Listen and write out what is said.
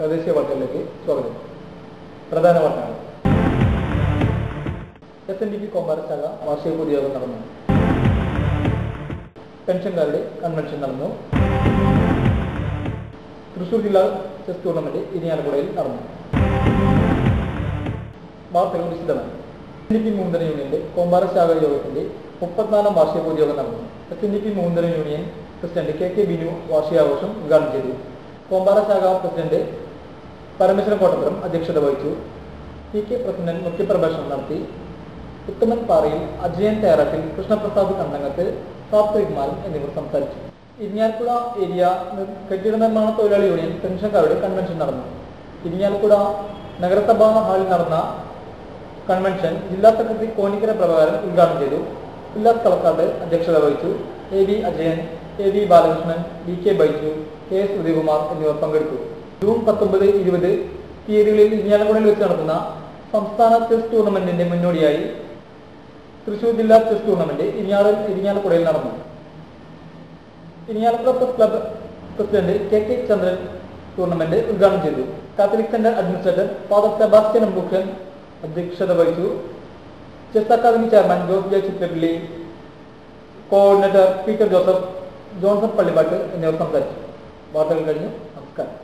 പ്രാദേശിക വാർത്തകളിലേക്ക് സ്വാഗതം. പ്രധാന വാർത്തകൾ. SNDP കോമ്പാര ശാഖ വാർഷിക പൊതുയോഗം നടന്നു. പെൻഷൻകാരുടെ കൺവെൻഷൻ നടന്നു. തൃശൂർ ജില്ലാ ചെസ് ടൂർണമെന്റ് ഇരിങ്ങാലക്കുടയിൽ നടന്നു. വാർത്തകൾ വിശദമായി. SNDP മൂന്നര യൂണിയന്റെ കോമ്പാര ശാഖ യോഗത്തിന്റെ 34ാം വാർഷിക പൊതുയോഗം നടന്നു. SNDP മൂന്നര യൂണിയൻ പ്രസിഡന്റ് KK ബിനു വാർഷികാഘോഷം ഉദ്ഘാടനം ചെയ്തു. കോമ്പാര ശാഖ പ്രസിഡന്റ് പരമേശ്വരൻ കോട്ടപ്പുറം അധ്യക്ഷത വഹിച്ചു. PK പ്രസിഡന്റ് മുഖ്യപ്രഭാഷണം നടത്തി. ഉത്തമൻ പാറയിൽ, അജയൻ തയ്യാറാട്ടിൽ, കൃഷ്ണപ്രസാദ് കണ്ടങ്ങത്ത്, സാത്വിക് മാലൻ എന്നിവർ സംസാരിച്ചു. ഇരിങ്ങാലക്കുട ഏരിയ കെട്ടിട നിർമ്മാണ തൊഴിലാളി യൂണിയൻ പെൻഷൻകാരുടെ കൺവെൻഷൻ നടന്നു. ഇരിങ്ങാലക്കുട നഗരസഭാ ഹാളിൽ നടന്ന കൺവെൻഷൻ ജില്ലാ സെക്രട്ടറി കോനിക്കര പ്രഭാകരൻ ഉദ്ഘാടനം ചെയ്തു. ജില്ലാ കളക്ടർ അധ്യക്ഷത വഹിച്ചു. AV Ajayan, AV Balakrishnan, DK Baiju, KS Udayakumar എന്നിവർ പങ്കെടുത്തു. ജൂൺ 19, 20 തീയതികളിൽ ഇരിങ്ങാലക്കുടയിൽ വെച്ച് നടക്കുന്ന സംസ്ഥാന ചെസ് ടൂർണമെന്റിന്റെ മുന്നോടിയായി തൃശൂർ ജില്ലാ ചെസ് ടൂർണമെന്റ് ഇരിങ്ങാലക്കുടയിൽ നടന്നു. Irinjalakuda press club president KK Chandran tournament ഉദ്ഘാടനം ചെയ്തു. Catholic centre administrator father Sebastian Ambukshan അധ്യക്ഷത വഹിച്ചു. Chess academy chairman Jose J Chithrappally, coordinator Peter Joseph, Johnson Pallippattu എന്നിവർ സംസാരിച്ചു. വാർത്തകൾ കഴിഞ്ഞു. നമസ്കാരം.